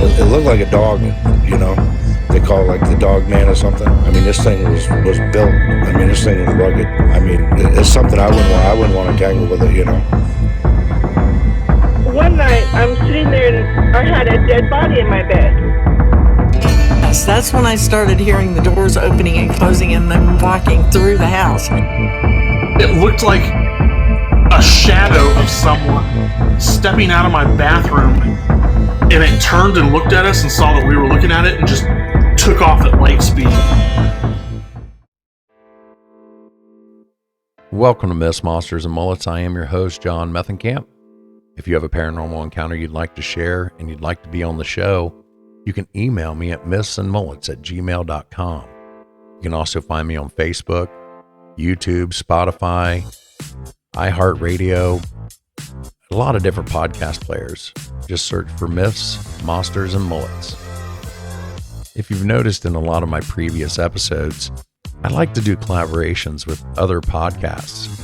It looked like a dog, you know. They call it like the dog man or something. I mean, this thing was built. I mean, this thing was rugged. I mean, it's something I wouldn't want to tangle with it, you know. One night, I'm sitting there and I had a dead body in my bed. Yes, that's when I started hearing the doors opening and closing and then walking through the house. It looked like a shadow of someone stepping out of my bathroom, and it turned and looked at us and saw that we were looking at it and just took off at light speed. Welcome to Myths, Monsters, and Mullets. I am your host, John Methencamp. If you have a paranormal encounter you'd like to share and you'd like to be on the show, you can email me at mythsandmullets@gmail.com. You can also find me on Facebook, YouTube, Spotify, iHeartRadio, a lot of different podcast players. Just search for Myths, Monsters, and Mullets. If you've noticed in a lot of my previous episodes, I like to do collaborations with other podcasts.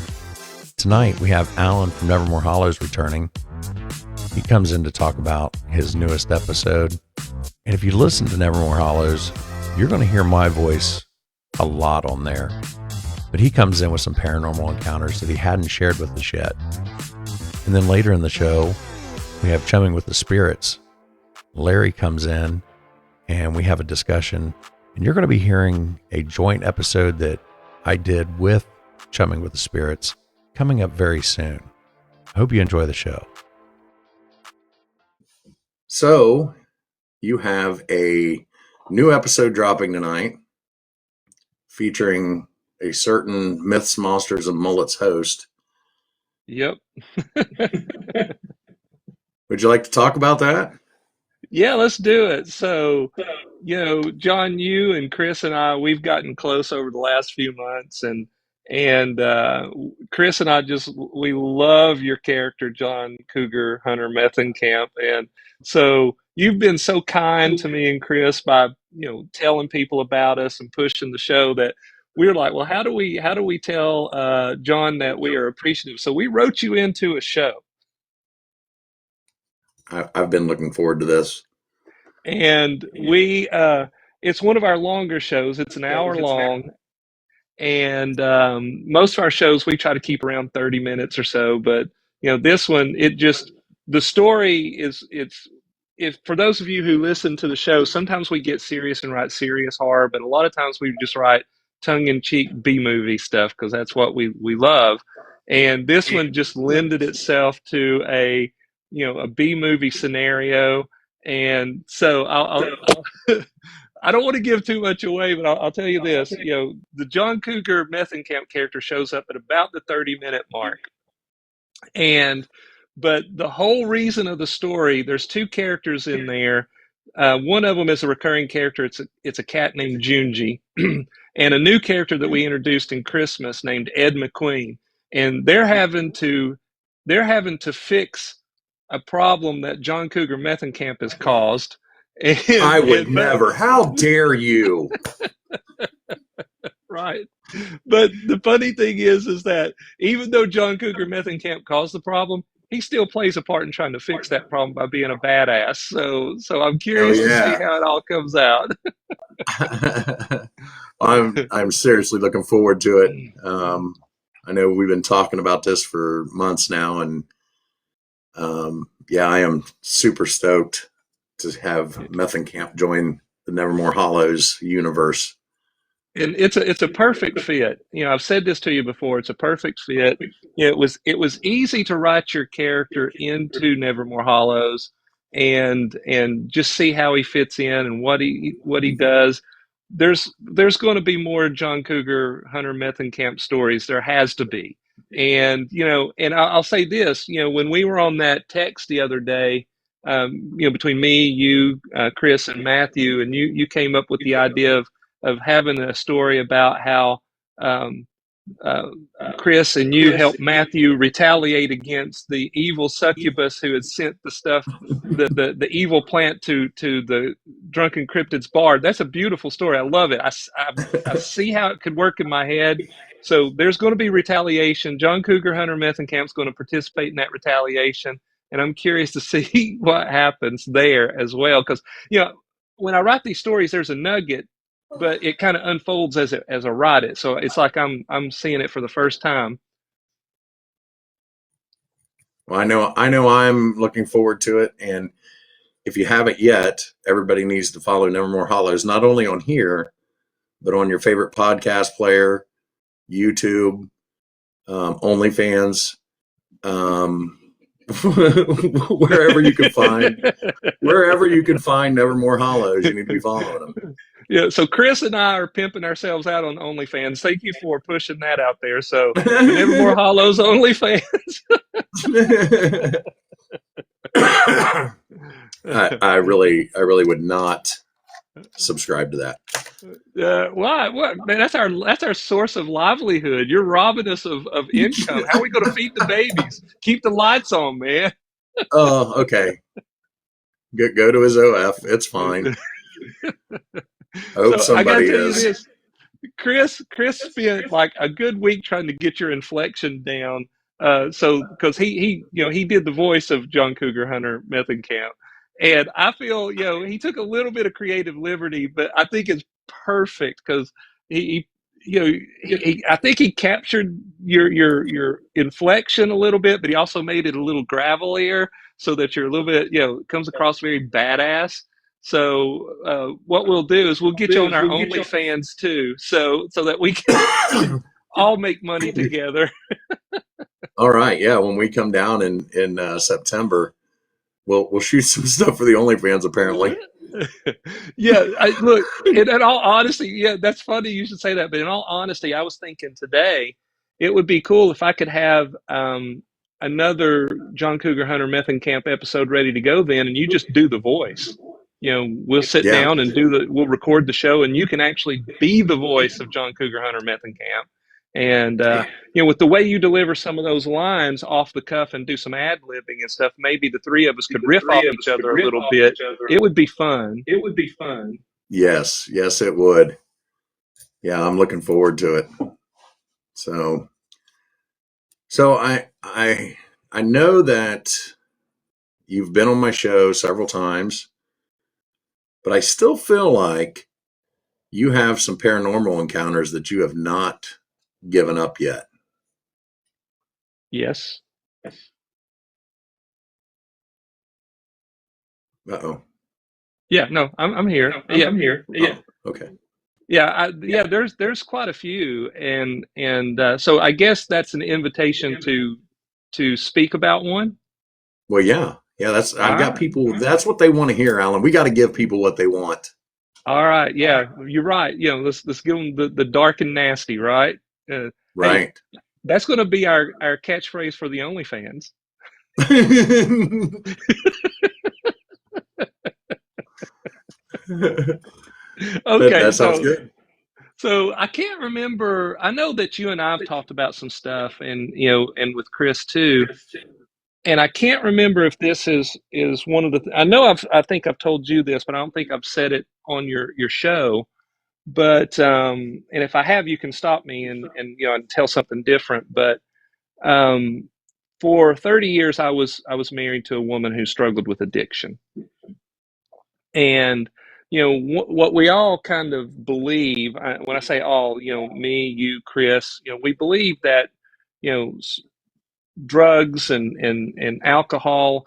Tonight we have Alan from Nevermore Hollows returning. He comes in to talk about his newest episode. And if you listen to Nevermore Hollows, you're going to hear my voice a lot on there. But he comes in with some paranormal encounters that he hadn't shared with us yet. And then later in the show, we have Chumming with the Spirits. Larry comes in and we have a discussion. And you're going to be hearing a joint episode that I did with Chumming with the Spirits coming up very soon. I hope you enjoy the show. So, you have a new episode dropping tonight featuring a certain Myths, Monsters, and Mullets host. Yep. Would you like to talk about that? Yeah, let's do it. So, John, you and Chris and I, we've gotten close over the last few months, and Chris and I we love your character, John Cougar Hunter Methencamp, and so you've been so kind to me and Chris by telling people about us and pushing the show that we were like, well, how do we tell John that we are appreciative? So we wrote you into a show. I've been looking forward to this. And it's one of our longer shows. It's an hour long. And most of our shows, we try to keep around 30 minutes or so. But, this one, the story if for those of you who listen to the show, sometimes we get serious and write serious horror, but a lot of times we just write tongue-in-cheek B-movie stuff because that's what we love. And this one just lended itself to a B-movie scenario. And so I'll I don't want to give too much away, but I'll tell you this, the John Cougar Methencamp character shows up at about the 30-minute mark. But the whole reason of the story, there's two characters in there. One of them is a recurring character. It's a cat named Junji, and a new character that we introduced in Christmas named Ed McQueen. And they're having to fix a problem that John Cougar Methencamp has caused. I would never. How dare you? Right. But the funny thing is that even though John Cougar Methencamp caused the problem, he still plays a part in trying to fix that problem by being a badass. So I'm curious to see how it all comes out. I'm seriously looking forward to it. I know we've been talking about this for months now, and I am super stoked to have Methencamp join the Nevermore Hollows universe. And it's a perfect fit. I've said this to you before. It's a perfect fit. It was easy to write your character into Nevermore Hollows, and just see how he fits in and what he does. There's going to be more John Cougar Hunter Methencamp stories. There has to be. And and I'll say this. When we were on that text the other day, between me, you, Chris, and Matthew, and you came up with the idea of having a story about how Chris and you helped Matthew retaliate against the evil succubus who had sent the stuff, the evil plant to the drunken cryptid's bard. That's a beautiful story. I love it. I see how it could work in my head. So there's going to be retaliation. John Cougar Hunter Methencamp is going to participate in that retaliation. and I'm curious to see what happens there as well. Because when I write these stories, there's a nugget, but it kind of unfolds as I write it. So it's like I'm seeing it for the first time. Well, I know I'm looking forward to it. And if you haven't yet, everybody needs to follow Nevermore Hollows, not only on here, but on your favorite podcast player, YouTube, OnlyFans, wherever you can find Nevermore Hollows, you need to be following them. Yeah, so Chris and I are pimping ourselves out on OnlyFans. Thank you for pushing that out there. So Nevermore Hollows OnlyFans. I really would not subscribe to that. Why? What, man? That's our source of livelihood. You're robbing us of income. How are we going to feed the babies? Keep the lights on, man. Oh, okay. Go to his OF. It's fine. Hope So I gotta somebody tell you is. this. Chris spent like a good week trying to get your inflection down. So because he did the voice of John Cougar Hunter Methencamp, and I feel he took a little bit of creative liberty, but I think it's perfect because he I think he captured your inflection a little bit, but he also made it a little gravelier so that you're a little bit comes across very badass. So what we'll do is we'll get you on our OnlyFans too, so that we can all make money together. All right, yeah. When we come down in September, we'll shoot some stuff for the OnlyFans. Apparently, Look. In all honesty, that's funny you should say that. But in all honesty, I was thinking today it would be cool if I could have another John Cougar Hunter Methencamp episode ready to go then, and you just do the voice. We'll sit down and we'll record the show, and you can actually be the voice of John Cougar Hunter Methencamp. And, with the way you deliver some of those lines off the cuff and do some ad-libbing and stuff, maybe the three of us could riff off each other a little bit. It would be fun. Yes, it would. Yeah, I'm looking forward to it. So I know that you've been on my show several times, but I still feel like you have some paranormal encounters that you have not given up yet. Yes. Uh-oh. Yeah, no, I'm here. I'm here. Yeah. Oh, okay. Yeah, there's quite a few, and so I guess that's an invitation to speak about one. Well, yeah. I've got people. That's what they want to hear, Alan. We got to give people what they want. All right. Yeah, you're right. Let's give them the dark and nasty, right? Right. Hey, that's going to be our catchphrase for the OnlyFans. Okay, that sounds good. So I can't remember. I know that you and I have talked about some stuff, and and with Chris too. And I can't remember if this is one of the. I know I think I've told you this, but I don't think I've said it on your show. But and if I have, you can stop me and and tell something different. But for 30 years, I was married to a woman who struggled with addiction, and what we all kind of believe. When I say all, me, you, Chris, we believe that drugs and alcohol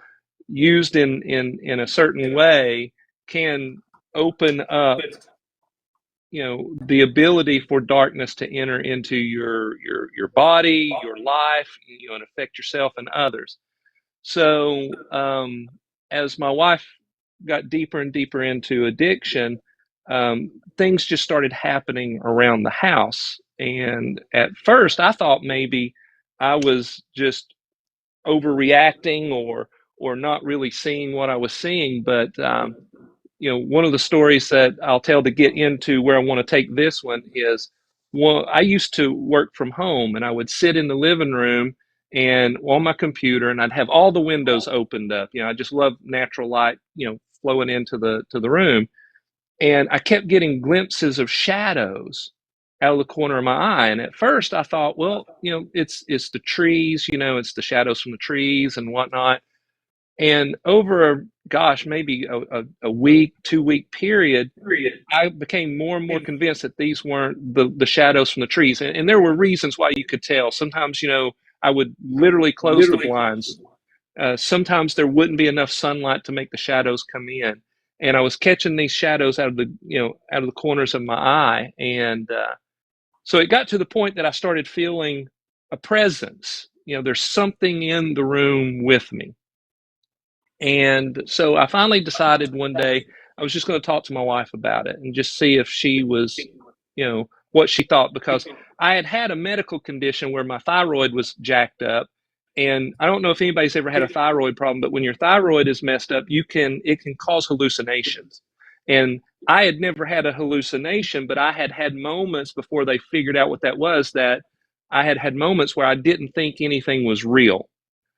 used in a certain way can open up the ability for darkness to enter into your body, your life, and affect yourself and others. So as my wife got deeper and deeper into addiction, things just started happening around the house. And at first I thought maybe I was just overreacting or not really seeing what I was seeing. But one of the stories that I'll tell to get into where I want to take this one is, I used to work from home, and I would sit in the living room and on my computer, and I'd have all the windows opened up. I just love natural light, flowing into the room. And I kept getting glimpses of shadows out of the corner of my eye. And at first I thought, well, it's the trees, it's the shadows from the trees and whatnot. And over, gosh, maybe a week, 2 week period, I became more and more convinced that these weren't the shadows from the trees. And there were reasons why you could tell. Sometimes, I would literally close the blinds. Sometimes there wouldn't be enough sunlight to make the shadows come in. And I was catching these shadows out of the corners of my eye. And so it got to the point that I started feeling a presence. There's something in the room with me. And so I finally decided one day I was just going to talk to my wife about it and just see if she was, what she thought, because I had had a medical condition where my thyroid was jacked up. And I don't know if anybody's ever had a thyroid problem, but when your thyroid is messed up, it can cause hallucinations. And I had never had a hallucination, but I had had moments before they figured out what that was, that I had had moments where I didn't think anything was real.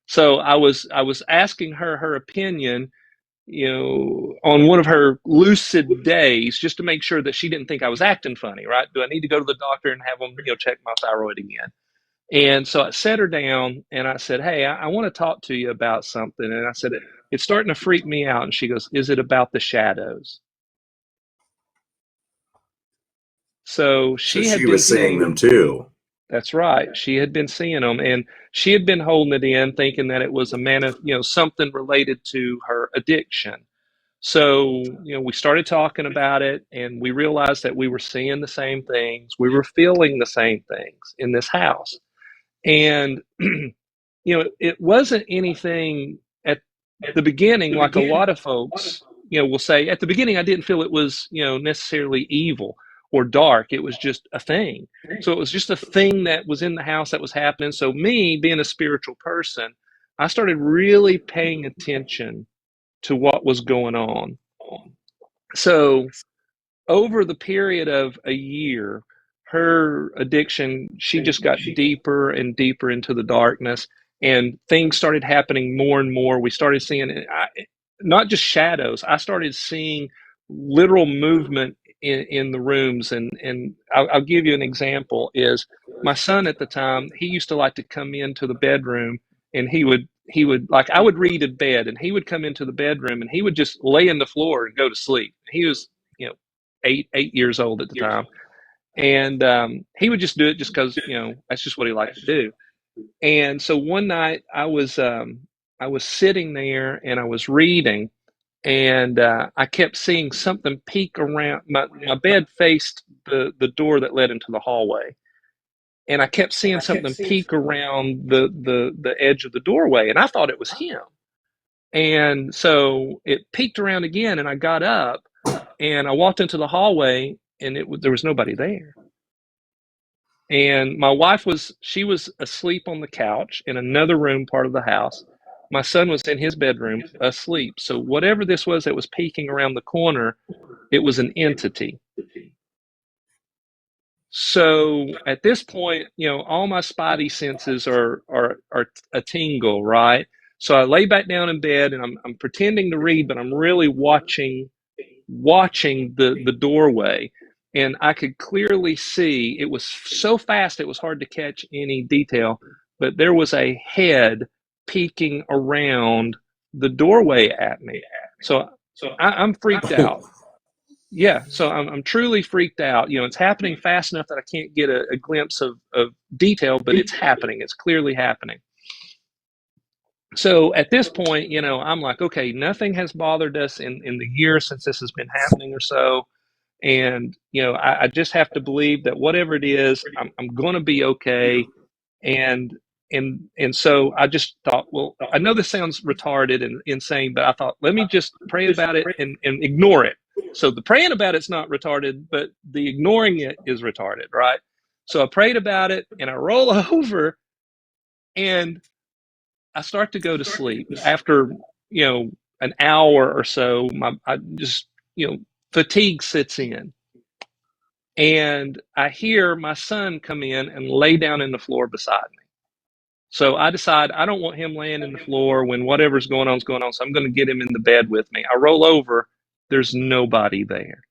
So I was asking her opinion, on one of her lucid days, just to make sure that she didn't think I was acting funny, right? Do I need to go to the doctor and have them, check my thyroid again? And so I sat her down and I said, hey, I want to talk to you about something. And I said, it's starting to freak me out. And she goes, is it about the shadows? So she had she been was seeing them too. That's right. She had been seeing them, and she had been holding it in, thinking that it was something related to her addiction. So, we started talking about it, and we realized that we were seeing the same things. We were feeling the same things in this house. And, it wasn't anything at the beginning, like a lot of folks, will say, at the beginning, I didn't feel it was, necessarily evil or dark. It was just a thing. So it was just a thing that was in the house that was happening. So me, being a spiritual person, I started really paying attention to what was going on. So over the period of a year, her addiction, she just got deeper and deeper into the darkness, and things started happening more and more. We started seeing not just shadows. I started seeing literal movement in the rooms. And I'll give you an example. Is my son at the time, he used to like to come into the bedroom, and he would like, I would read in bed, and he would come into the bedroom and he would just lay on the floor and go to sleep. He was, 8 years old at the time. And he would just do it just because, that's just what he liked to do. And so one night I was sitting there and I was reading, and I kept seeing something peek around. My bed faced the door that led into the hallway. And I kept seeing something peek around the edge of the doorway, and I thought it was him. And so it peeked around again, and I got up and I walked into the hallway, and there was nobody there. And my wife was asleep on the couch in another room part of the house. My son was in his bedroom asleep. So whatever this was that was peeking around the corner, it was an entity. So at this point, all my spidey senses are a tingle, right? So I lay back down in bed, and I'm pretending to read, but I'm really watching the doorway. And I could clearly see, it was so fast it was hard to catch any detail, but there was a head peeking around the doorway at me. So I'm freaked out. Yeah, so I'm truly freaked out. It's happening fast enough that I can't get a glimpse of detail, but it's happening. It's clearly happening. So at this point, I'm like, okay, nothing has bothered us in the year since this has been happening or so. And, I just have to believe that whatever it is, I'm going to be okay. And so I just thought, well, I know this sounds retarded and insane, but I thought, let me just pray about it and ignore it. So the praying about it's not retarded, but the ignoring it is retarded, right? So I prayed about it, and I roll over, and I start to go to sleep. After, an hour or so, I just, fatigue sits in. And I hear my son come in and lay down in the floor beside me. So I decide I don't want him laying in the floor when whatever's going on is going on. So I'm going to get him in the bed with me. I roll over. There's nobody there.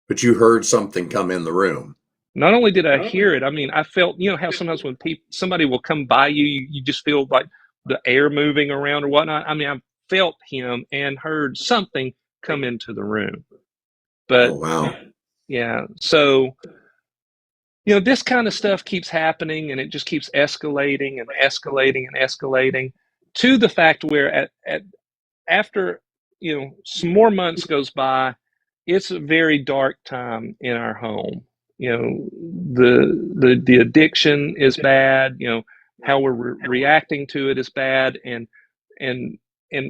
But you heard something come in the room. Not only did I hear it, I mean, I felt, how sometimes when somebody will come by you, you just feel like the air moving around or whatnot. I mean, I felt him and heard something come into the room. But Oh, wow. yeah, so this kind of stuff keeps happening, and it just keeps escalating and escalating and escalating to the fact where after some more months goes by, it's a very dark time in our home. The addiction is bad. How we're reacting to it is bad, and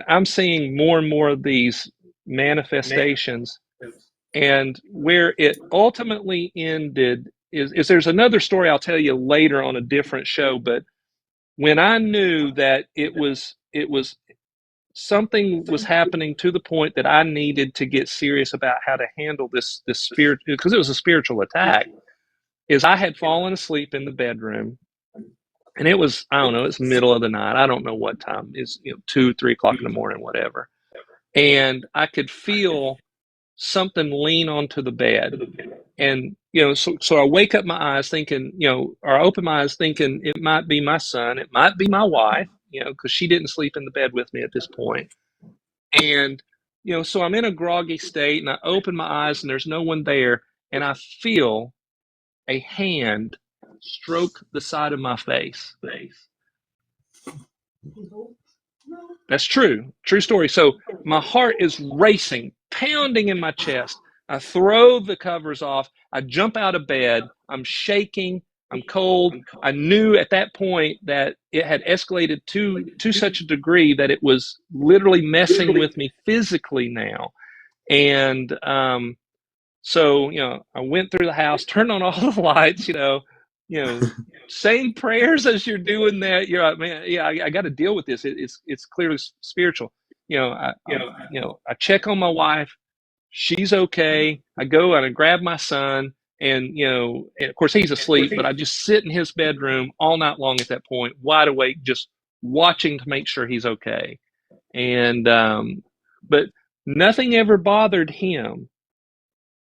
I'm seeing more and more of these manifestations. And where it ultimately ended is there's another story I'll tell you later on a different show. But when I knew that it was something was happening to the point that I needed to get serious about how to handle this spirit, because it was a spiritual attack, is I had fallen asleep in the bedroom, and it was, I don't know, it's middle of the night. I don't know what time. It's 2, 3 o'clock in the morning, whatever. And I could feel something lean onto the bed. And, so I wake up my eyes thinking, or I open my eyes thinking it might be my son, it might be my wife, because she didn't sleep in the bed with me at this point. And, so I'm in a groggy state, and I open my eyes and there's no one there. And I feel a hand stroke the side of my face. That's true. True story. So my heart is racing, pounding in my chest. I throw the covers off. I jump out of bed. I'm shaking. I'm cold. I knew at that point that it had escalated to such a degree that it was literally messing with me physically now. And so, I went through the house, turned on all the lights, saying prayers as you're doing that. You're like, man, yeah, I got to deal with this. It's clearly spiritual. I check on my wife. She's okay. I go and I grab my son, and of course he's asleep, but I just sit in his bedroom all night long at that point, wide awake, just watching to make sure he's okay. And but nothing ever bothered him,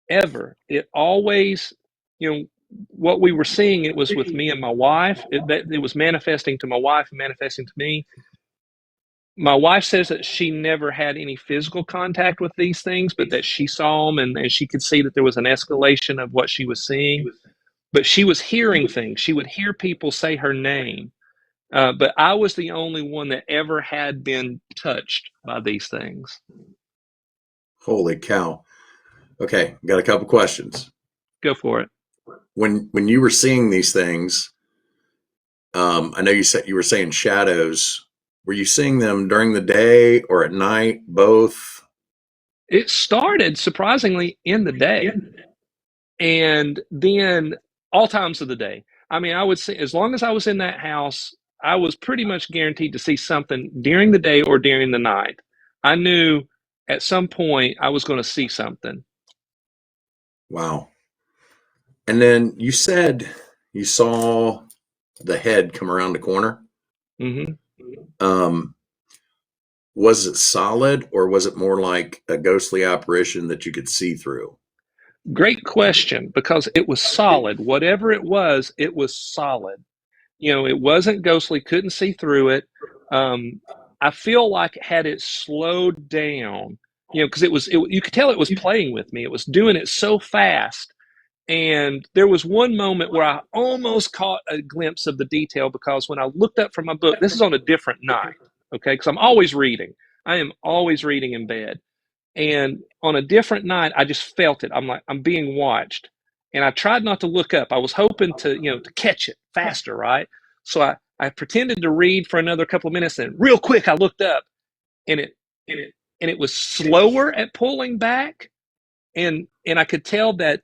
ever. It always, what we were seeing, it was with me and my wife. It was manifesting to my wife and manifesting to me. My wife says that she never had any physical contact with these things, but that she saw them, and she could see that there was an escalation of what she was seeing. But she was hearing things. She would hear people say her name. But I was the only one that ever had been touched by these things. Holy cow. Okay, got a couple questions. Go for it. When you were seeing these things, I know you were saying shadows. Were you seeing them during the day or at night? Both? It started surprisingly in the day, and then all times of the day. I mean, I would say as long as I was in that house, I was pretty much guaranteed to see something during the day or during the night. I knew at some point I was going to see something. Wow. And then you said you saw the head come around the corner. Mm-hmm. Was it solid, or was it more like a ghostly apparition that you could see through? Great question, because it was solid. Whatever it was solid. It wasn't ghostly, couldn't see through it. I feel like had it slowed down, because you could tell it was playing with me. It was doing it so fast. And there was one moment where I almost caught a glimpse of the detail, because when I looked up from my book, this is on a different night, okay? Because I'm always reading. I am always reading in bed. And on a different night, I just felt it. I'm like, I'm being watched. And I tried not to look up. I was hoping to catch it faster, right? So I pretended to read for another couple of minutes, and real quick I looked up, and it was slower at pulling back, and I could tell that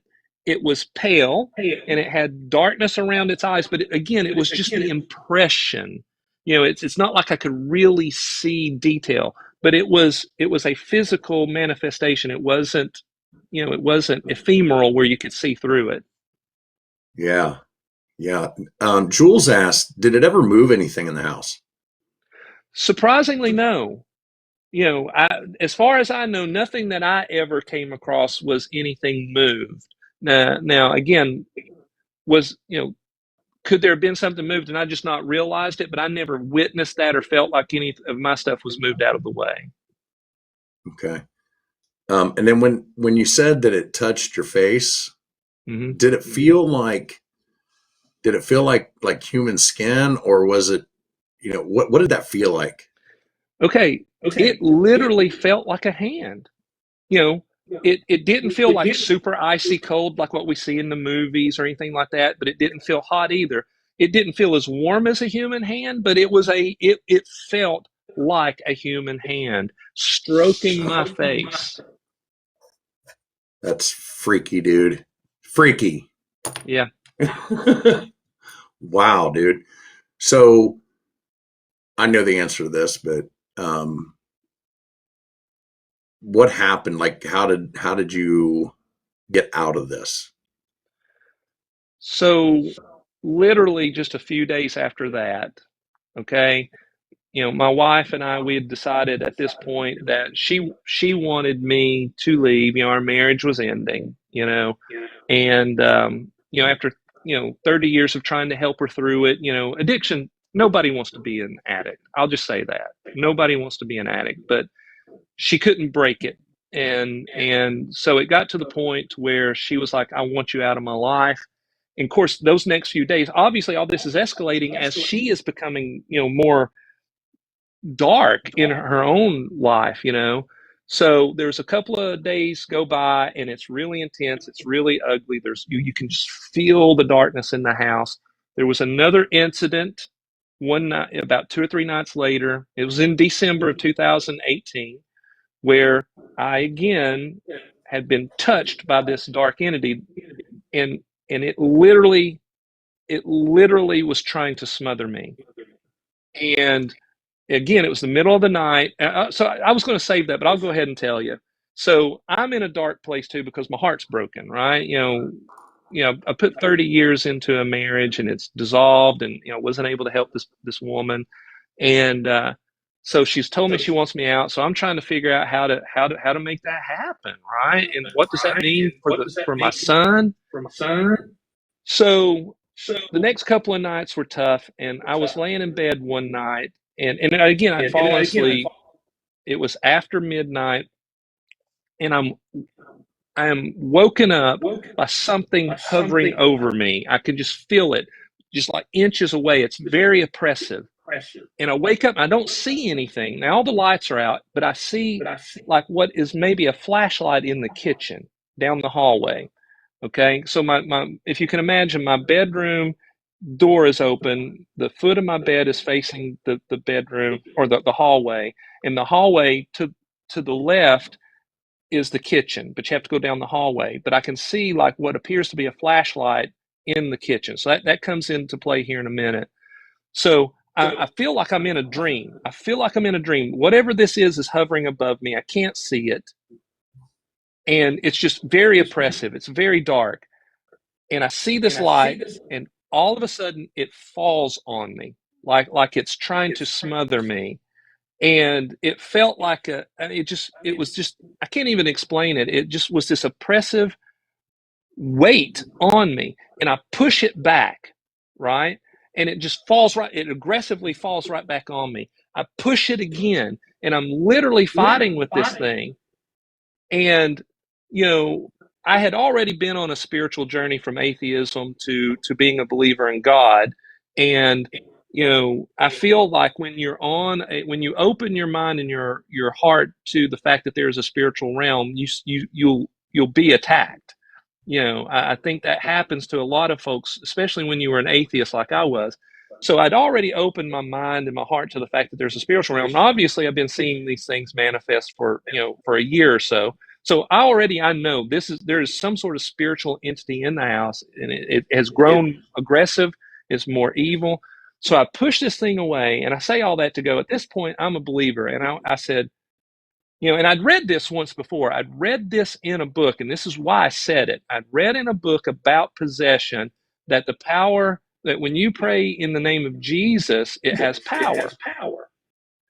it was pale and it had darkness around its eyes, but it was just the impression. It's not like I could really see detail, but it was a physical manifestation. It wasn't ephemeral where you could see through it. Yeah. Jules asked, did it ever move anything in the house? Surprisingly, no. As far as I know, nothing that I ever came across was anything moved. Now again, was could there have been something moved and I just not realized it? But I never witnessed that or felt like any of my stuff was moved out of the way. Okay. And then when you said that it touched your face, did it feel like human skin, or was it, what did that feel like? Okay. It literally felt like a hand. It didn't feel like super icy cold like what we see in the movies or anything like that, but it didn't feel hot either. It didn't feel as warm as a human hand, but it felt like a human hand stroking my face. That's freaky, dude. Freaky. Yeah. Wow, dude. So I know the answer to this, but what happened? Like, how did you get out of this? So literally just a few days after that, okay, my wife and I, we had decided at this point that she wanted me to leave. Our marriage was ending, and after 30 years of trying to help her through it, addiction. Nobody wants to be an addict. I'll just say that nobody wants to be an addict, but she couldn't break it, and so it got to the point where she was like, "I want you out of my life." And of course, those next few days, obviously, all this is escalating as she is becoming, more dark in her own life, So there's a couple of days go by and it's really intense. It's really ugly. You can just feel the darkness in the house. There was another incident one night, about 2 or 3 nights later. It was in December of 2018, where I again had been touched by this dark entity, and it literally was trying to smother me. And again, it was the middle of the night. So I was going to save that, but I'll go ahead and tell you. So I'm in a dark place too because my heart's broken, right? I put 30 years into a marriage and it's dissolved, and wasn't able to help this woman, and so she's told me she wants me out. So I'm trying to figure out how to make that happen, right? And what does that mean for my son? So the next couple of nights were tough, and I was laying in bed one night, and again I'd fallen asleep. It was after midnight, and I am woken up by something hovering over me. I could just feel it, just like inches away. It's very oppressive. And I wake up and I don't see anything. Now all the lights are out, but I see like what is maybe a flashlight in the kitchen down the hallway. Okay. So my if you can imagine, my bedroom door is open. The foot of my bed is facing the bedroom or the hallway. And the hallway to the left is the kitchen, but you have to go down the hallway. But I can see like what appears to be a flashlight in the kitchen. So that comes into play here in a minute. So I feel like I'm in a dream. I feel like I'm in a dream. Whatever this is hovering above me. I can't see it. And it's just very oppressive. It's very dark. And I see this light, and all of a sudden it falls on me like it's trying to smother me. And it felt like it was just, I can't even explain it. It just was this oppressive weight on me, and I push it back, right? And it just it aggressively falls right back on me. I push it again, and I'm literally fighting with this thing. And, I had already been on a spiritual journey from atheism to being a believer in God. And, I feel like when you open your mind and your heart to the fact that there's a spiritual realm, you'll be attacked. I think that happens to a lot of folks, especially when you were an atheist like I was. So I'd already opened my mind and my heart to the fact that there's a spiritual realm. And obviously, I've been seeing these things manifest for a year or so. So I know there is some sort of spiritual entity in the house, and it has grown aggressive. It's more evil. So I push this thing away, and I say all that to go, at this point, I'm a believer. And I said, and I'd read this once before. I'd read this in a book, and this is why I said it. I'd read in a book about possession that the power, that when you pray in the name of Jesus, it has power.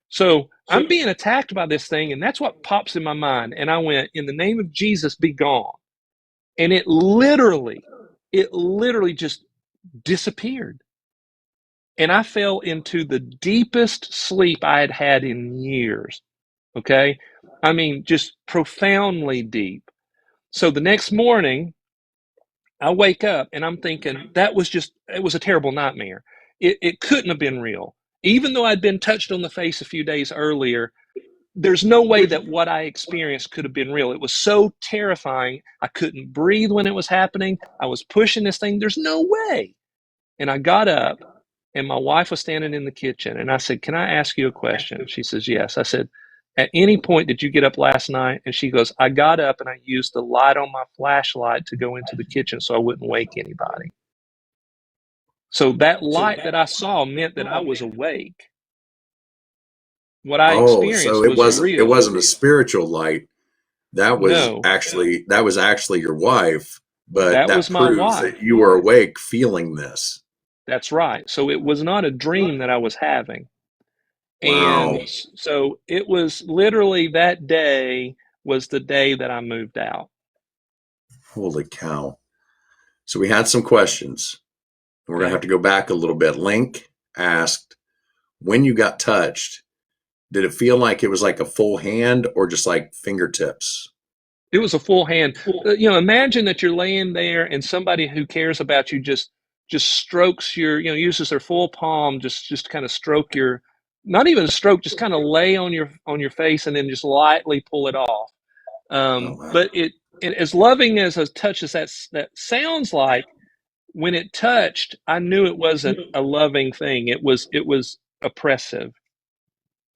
So I'm being attacked by this thing, and that's what pops in my mind. And I went, in the name of Jesus, be gone. And it literally just disappeared. and I fell into the deepest sleep I had had in years. Okay. I mean, just profoundly deep. So the next morning, I wake up and I'm thinking it was a terrible nightmare. It couldn't have been real. Even though I'd been touched on the face a few days earlier, there's no way that what I experienced could have been real. It was so terrifying. I couldn't breathe when it was happening. I was pushing this thing. There's no way. And I got up, and my wife was standing in the kitchen, and I said, "Can I ask you a question?" She says, "Yes." I said, "At any point did you get up last night?" And she goes, "I got up and I used the light on my flashlight to go into the kitchen so I wouldn't wake anybody." So that light that I saw meant that I was awake. What I Oh, so experienced was it real. wasn't a spiritual light. No, That was actually your wife, but that that was my proves wife. that you were awake feeling this. That's right. So it was not a dream that I was having. Wow. And so it was literally that day was the day that I moved out. Holy cow. So we had some questions. We're going to have to go back a little bit. Link asked, when you got touched, did it feel like it was like a full hand or just like fingertips? It was a full hand. Imagine that you're laying there and somebody who cares about you just strokes uses their full palm, just kind of stroke your, not even a stroke, just kind of lay on your face and then just lightly pull it off. Oh, wow. But as loving as a touch as that sounds like, when it touched, I knew it wasn't a loving thing. It was oppressive.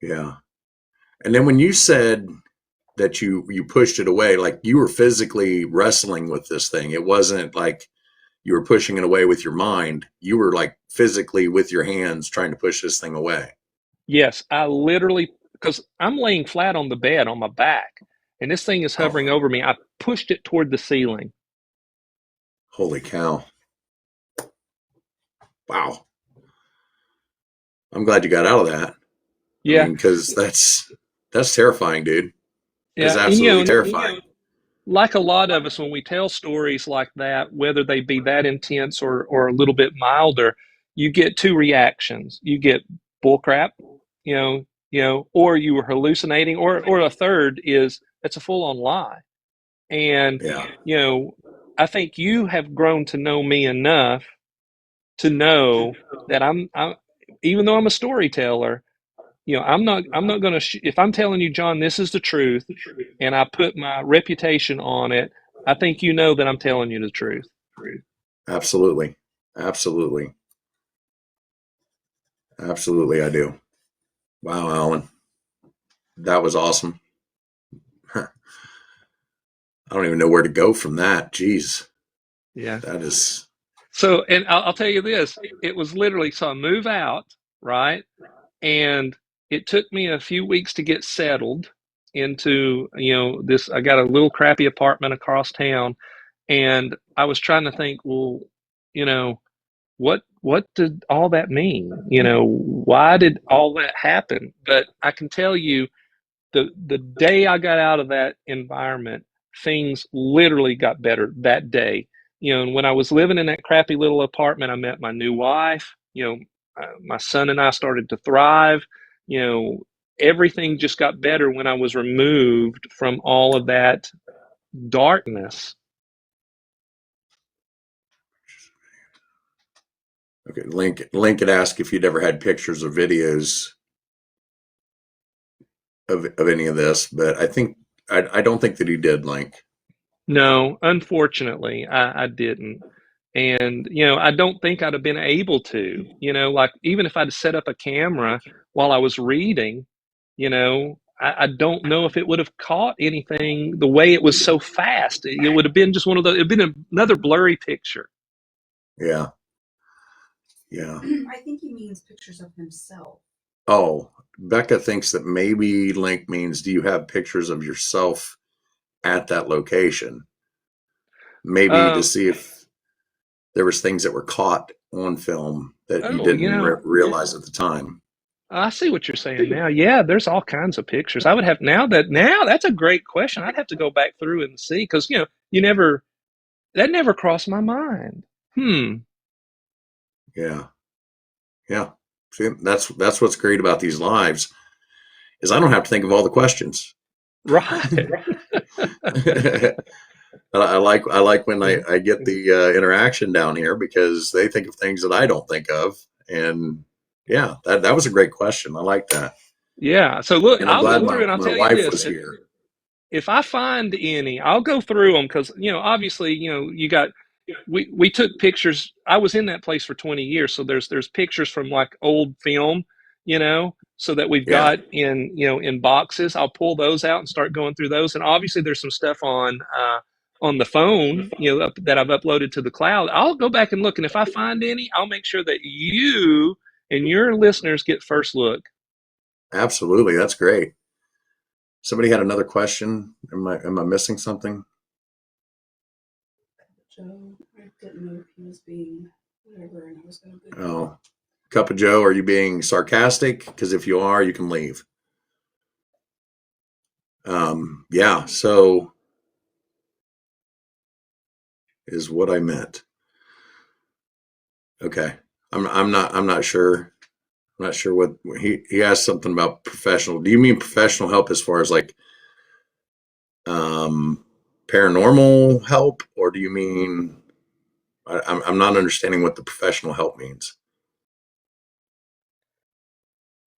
Yeah. And then when you said that you pushed it away, like you were physically wrestling with this thing. It wasn't like you were pushing it away with your mind. You were like physically with your hands trying to push this thing away. Yes, I literally, because I'm laying flat on the bed on my back, and this thing is hovering Oh, over me. I pushed it toward the ceiling. holy cow. Wow. I'm glad you got out of that. Yeah, I mean, because that's terrifying, dude. It's yeah, absolutely terrifying. like a lot of us, when we tell stories like that, whether they be that intense or a little bit milder, you get two reactions. You get bullcrap, or you were hallucinating, or a third is it's a full on lie. And Yeah. I think you have grown to know me enough to know that I'm even though I'm a storyteller, I'm not going to if I'm telling you, John, this is the truth, and I put my reputation on it, I think you know that I'm telling you the truth. Absolutely. Absolutely. Absolutely, I do. Wow, Alan. That was awesome. I don't even know where to go from that. Jeez. Yeah. That is. So, and I'll tell you this, it was literally, so I move out, right? And it took me a few weeks to get settled into, this. I got a little crappy apartment across town, and I was trying to think, well, you know, what did all that mean? Why did all that happen? But I can tell you, the day I got out of that environment, things literally got better that day. And when I was living in that crappy little apartment, I met my new wife. My son and I started to thrive. You know, everything just got better when I was removed from all of that darkness. Okay. Link had asked if you'd ever had pictures or videos of any of this, but I don't think that he did, Link. No, unfortunately, I didn't. And, I don't think I'd have been able to, like even if I'd set up a camera while I was reading, I don't know if it would have caught anything the way it was so fast. It would have been just one of those, it'd been another blurry picture. Yeah. Yeah. I think he means pictures of himself. Oh, Becca thinks that maybe Link means, do you have pictures of yourself at that location? Maybe to see if there was things that were caught on film that you didn't realize at the time. I see what you're saying now. Yeah, there's all kinds of pictures. I would have now that's a great question. I'd have to go back through and see, because that never crossed my mind. Yeah. Yeah. See, that's what's great about these lives is I don't have to think of all the questions. Right. I like when I get the interaction down here because they think of things that I don't think of. And yeah, that was a great question. I like that. Yeah. So look, And I'm I'll glad go through and I'll my tell you wife this. was here. If I find any, I'll go through them because, obviously, we took pictures. I was in that place for 20 years. So there's pictures from like old film, so that we've Yeah. got in boxes. I'll pull those out and start going through those. And obviously there's some stuff on the phone, that I've uploaded to the cloud. I'll go back and look. And if I find any, I'll make sure that you and your listeners get first look. Absolutely. That's great. Somebody had another question. Am I missing something? Joe, I didn't know if he was being whatever, and I was going to. Oh, Cup of Joe, are you being sarcastic? Because if you are, you can leave. Yeah. So is what I meant. Okay. I'm not sure. I'm not sure what he asked something about professional. Do you mean professional help as far as like paranormal help, or do you mean I'm not understanding what the professional help means?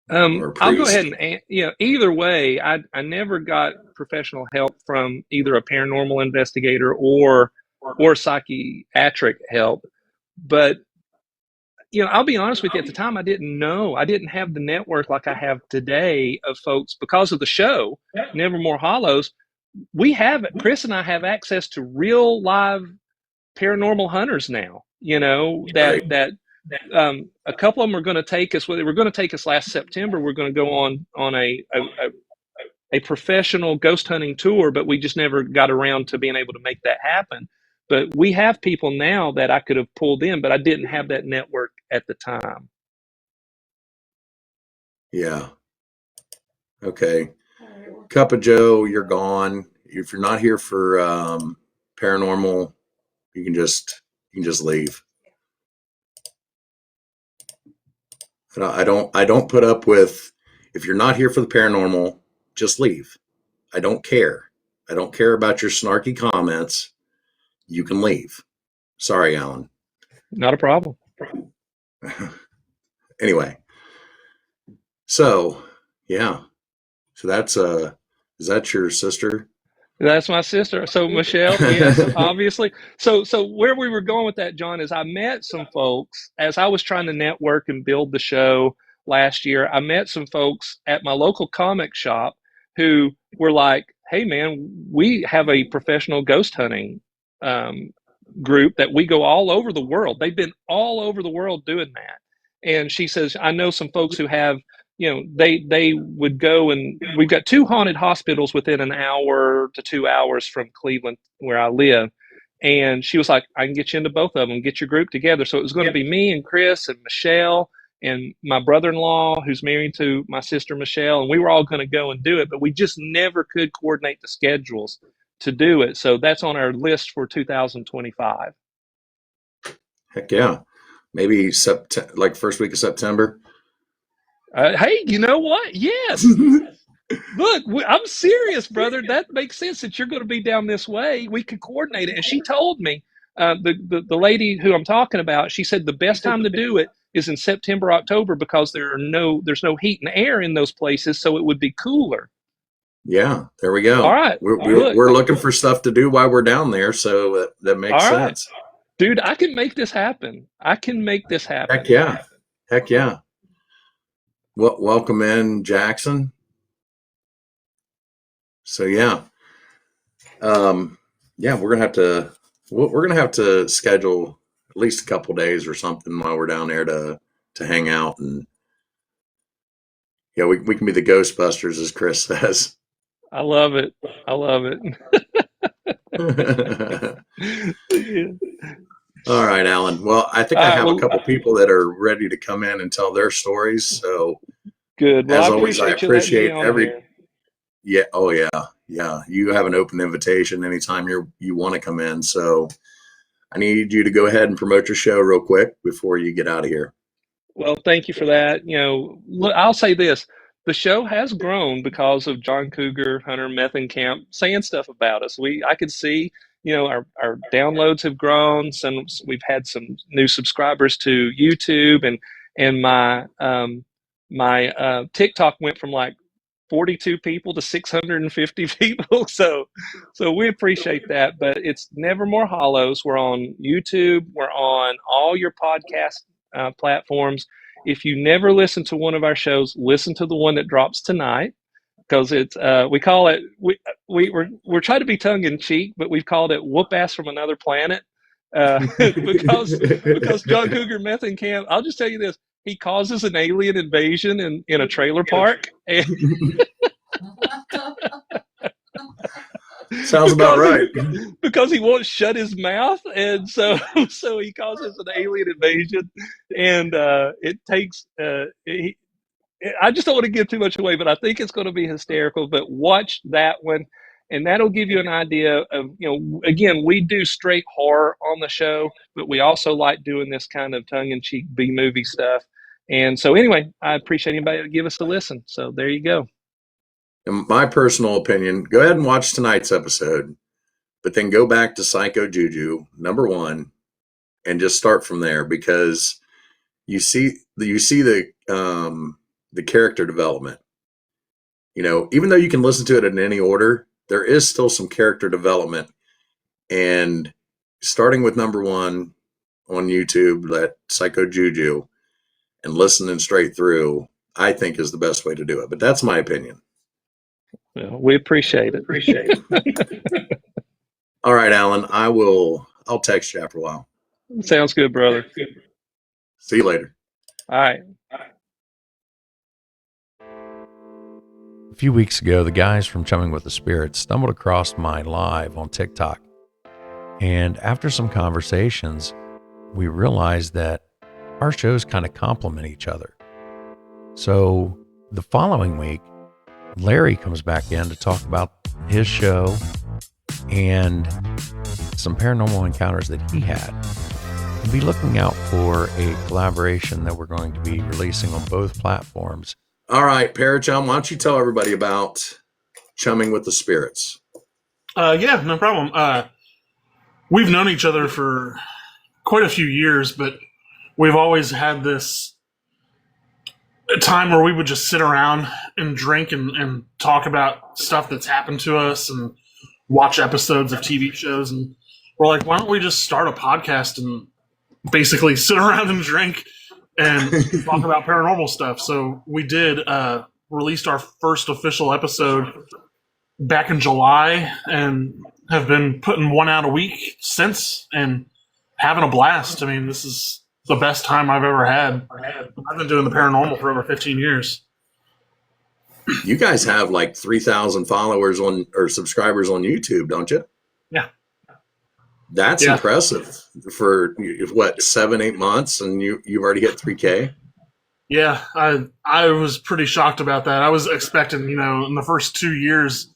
I'll go ahead and either way, I never got professional help from either a paranormal investigator or psychiatric help. But I'll be honest with you, at the time I didn't know. I didn't have the network like I have today of folks because of the show, Nevermore Hollows. Chris and I have access to real live paranormal hunters now, that a couple of them are going to take us. Well, they were going to take us last September. We're going to go on a professional ghost hunting tour, but we just never got around to being able to make that happen. But we have people now that I could have pulled in, but I didn't have that network at the time. Yeah. Okay. Cup of Joe, you're gone. If you're not here for paranormal, you can just leave. I don't put up with, if you're not here for the paranormal, just leave. I don't care. I don't care about your snarky comments. You can leave. Sorry, Alan. Not a problem. Anyway. So, yeah. So that's is that your sister? That's my sister. So Michelle, yes, obviously. So where we were going with that, John, is I met some folks as I was trying to network and build the show last year. I met some folks at my local comic shop who were like, "Hey, man, we have a professional ghost hunting group that we go all over the world. They've been all over the world doing that." And she says, "I know some folks who have." They would go, and we've got 2 haunted hospitals within an hour to 2 hours from Cleveland where I live. And she was like, I can get you into both of them, get your group together. So it was going to be me and Chris and Michelle and my brother-in-law who's married to my sister, Michelle. And we were all going to go and do it, but we just never could coordinate the schedules to do it. So that's on our list for 2025. Heck yeah. Maybe like first week of September. Hey, you know what? Yes. Look, I'm serious, brother. That makes sense that you're going to be down this way. We could coordinate it. And she told me, the lady who I'm talking about, she said the best time to do it is in September, October, because there's no heat and air in those places, so it would be cooler. Yeah, there we go. All right. We're looking for stuff to do while we're down there, so that makes sense. Right. Dude, I can make this happen. Heck yeah. Heck yeah. Well, welcome in, Jackson. So yeah, we're gonna have to schedule at least a couple days or something while we're down there to hang out, and yeah, we can be the Ghostbusters, as Chris says. I love it. Yeah. All right, Alan. Well, I think I have a couple people that are ready to come in and tell their stories. So good. Well, as always, I appreciate every. Here. Yeah. Oh, yeah. Yeah. You have an open invitation anytime you want to come in. So I need you to go ahead and promote your show real quick before you get out of here. Well, thank you for that. Look, I'll say this. The show has grown because of John Cougar Hunter Methencamp saying stuff about us. I could see, our downloads have grown. We've had some new subscribers to YouTube, and my TikTok went from like 42 people to 650 people. So we appreciate that, but it's Never More Hollows. We're on YouTube. We're on all your podcast platforms. If you never listen to one of our shows, listen to the one that drops tonight, because it's we call it we're trying to be tongue in cheek, but we've called it "Whoop Ass from Another Planet," because John Cougar Methencamp. I'll just tell you this: he causes an alien invasion in a trailer park, and Sounds about right. because he won't shut his mouth, and so he causes an alien invasion, and it takes. I just don't want to give too much away, but I think it's going to be hysterical. But watch that one, and that'll give you an idea of, again, we do straight horror on the show, but we also like doing this kind of tongue-in-cheek B-movie stuff. And so anyway, I appreciate anybody to give us a listen. So there you go. In my personal opinion, go ahead and watch tonight's episode, but then go back to Psycho Juju #1 and just start from there, because you see the character development. Even though you can listen to it in any order, there is still some character development. And starting with #1 on YouTube, that Psycho Juju, and listening straight through, I think is the best way to do it. But that's my opinion. Well, we appreciate it. All right, Alan, I'll text you after a while. Sounds good, brother. See you later. All right. A few weeks ago, the guys from Chumming with the Spirits stumbled across my live on TikTok. And after some conversations, we realized that our shows kind of complement each other. So the following week, Larry comes back in to talk about his show and some paranormal encounters that he had. We'll be looking out for a collaboration that we're going to be releasing on both platforms. All right, Parachum, why don't you tell everybody about Chumming with the Spirits? Yeah, no problem. We've known each other for quite a few years, but we've always had this time where we would just sit around and drink and talk about stuff that's happened to us and watch episodes of TV shows. And we're like, why don't we just start a podcast and basically sit around and drink and talk about paranormal stuff? So we did, released our first official episode back in July and have been putting one out a week since and having a blast. I mean, this is the best time I've ever had. I've been doing the paranormal for over 15 years. You guys have like 3,000 followers or subscribers on YouTube, don't you? Yeah. That's impressive for what, 7-8 months, and you've already hit 3K. Yeah, I was pretty shocked about that. I was expecting, in the first 2 years,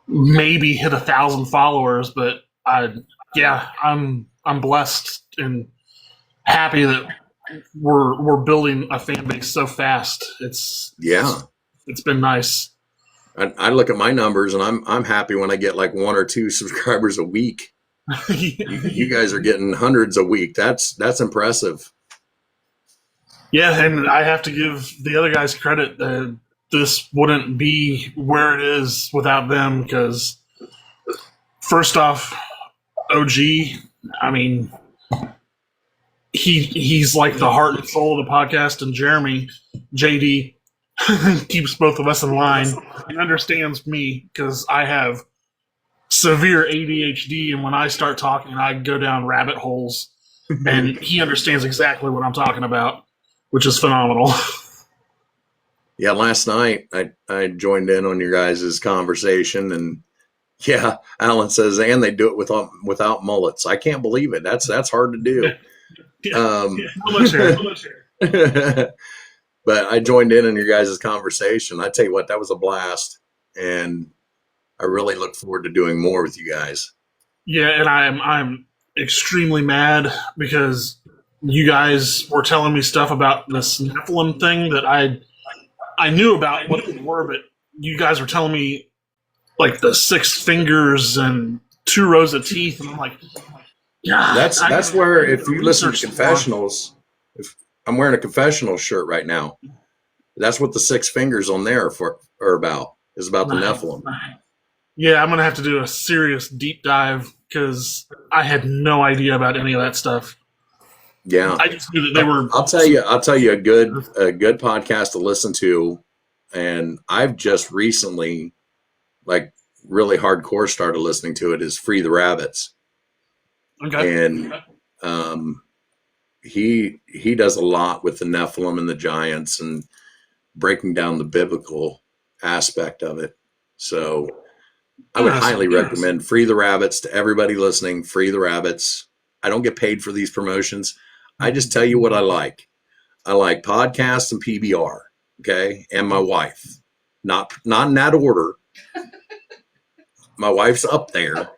maybe hit 1,000 followers, but I'm blessed and happy that we're building a fan base so fast. It's been nice. I look at my numbers and I'm happy when I get like 1 or 2 subscribers a week. You guys are getting hundreds a week. That's impressive. Yeah, and I have to give the other guys credit. This wouldn't be where it is without them, because first off, OG, I mean, he's like the heart and soul of the podcast, and Jeremy, JD, keeps both of us in line and understands me because I have severe ADHD, and when I start talking, I go down rabbit holes, and he understands exactly what I'm talking about, which is phenomenal. Yeah, last night I joined in on your guys' conversation, and yeah, Alan says, and they do it without mullets. I can't believe it. That's hard to do. But I joined in on your guys' conversation. I tell you what, that was a blast, and I really look forward to doing more with you guys. Yeah, and I'm extremely mad because you guys were telling me stuff about this Nephilim thing that I knew about what they were, but you guys were telling me like the 6 fingers and 2 rows of teeth, and I'm like, yeah. That's where, if you listen to confessionals, if I'm wearing a confessional shirt right now, that's what the 6 fingers on there are about. Is about the Nephilim. Yeah, I'm gonna have to do a serious deep dive because I had no idea about any of that stuff. Yeah, I just knew that they were. I'll tell you a good podcast to listen to, and I've just recently, like, really hardcore started listening to it. Is Free the Rabbits. Okay. And he does a lot with the Nephilim and the giants and breaking down the biblical aspect of it. So I would highly recommend Free the Rabbits to everybody listening. Free the Rabbits. I don't get paid for these promotions. I just tell you what I like. I like podcasts and PBR. Okay. And my wife, not in that order. My wife's up there.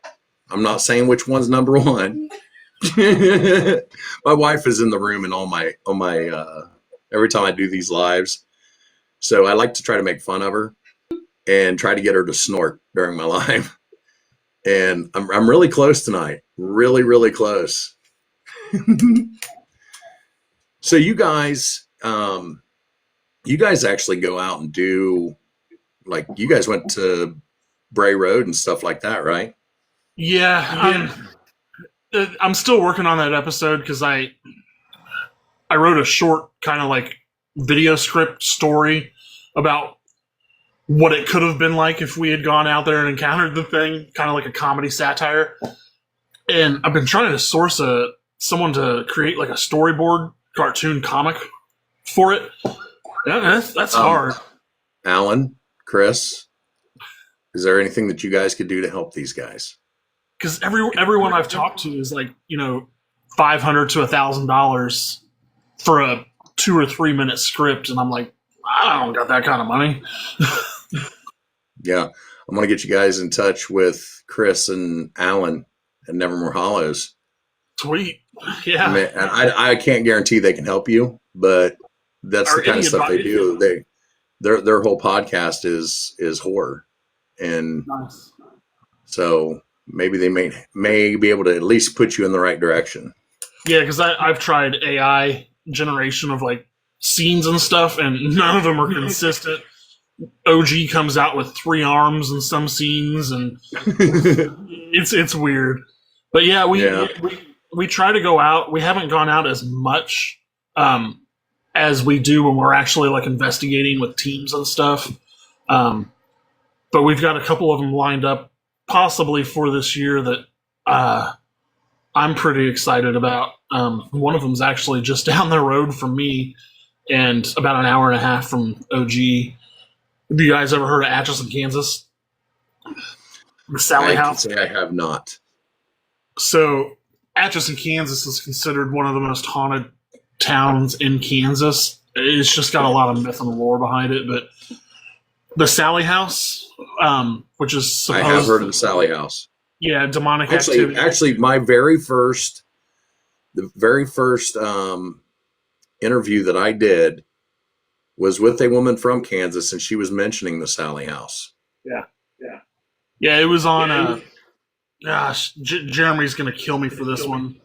I'm not saying which one's number one. My wife is in the room and on my every time I do these lives. So I like to try to make fun of her and try to get her to snort during my live. And I'm really close tonight. Really, really close. So you guys actually go out and do, like, you guys went to Bray Road and stuff like that, right? Yeah. I'm still working on that episode because I wrote a short kind of like video script story about what it could have been like if we had gone out there and encountered the thing, kind of like a comedy satire. And I've been trying to source someone to create like a storyboard cartoon comic for it. That's hard. Alan, Chris, is there anything that you guys could do to help these guys? Because everyone I've talked to is like, $500 to $1,000 for a 2 or 3 minute script, and I'm like, I don't got that kind of money. Yeah, I'm gonna get you guys in touch with Chris and Alan at Nevermore Hollows. Sweet, yeah. I can't guarantee they can help you, but that's the kind of stuff they do. Their whole podcast is horror, and nice. So maybe they may be able to at least put you in the right direction. Yeah, because I've tried AI generation of like scenes and stuff, and none of them are consistent. OG comes out with 3 arms in some scenes, and it's weird. But yeah, we try to go out. We haven't gone out as much as we do when we're actually like investigating with teams and stuff. But we've got a couple of them lined up possibly for this year that I'm pretty excited about. One of them's actually just down the road from me and about an hour and a half from OG. Have you guys ever heard of Atchison, Kansas? The Sally House? I have not. So Atchison, Kansas is considered one of the most haunted towns in Kansas. It's just got a lot of myth and lore behind it, but the Sally House, which is supposed... I have heard of the Sally House. Yeah, demonic activity. Actually, my very first interview that I did was with a woman from Kansas, and she was mentioning the Sally House. Yeah, it was on... gosh, Jeremy's going to kill me for this one.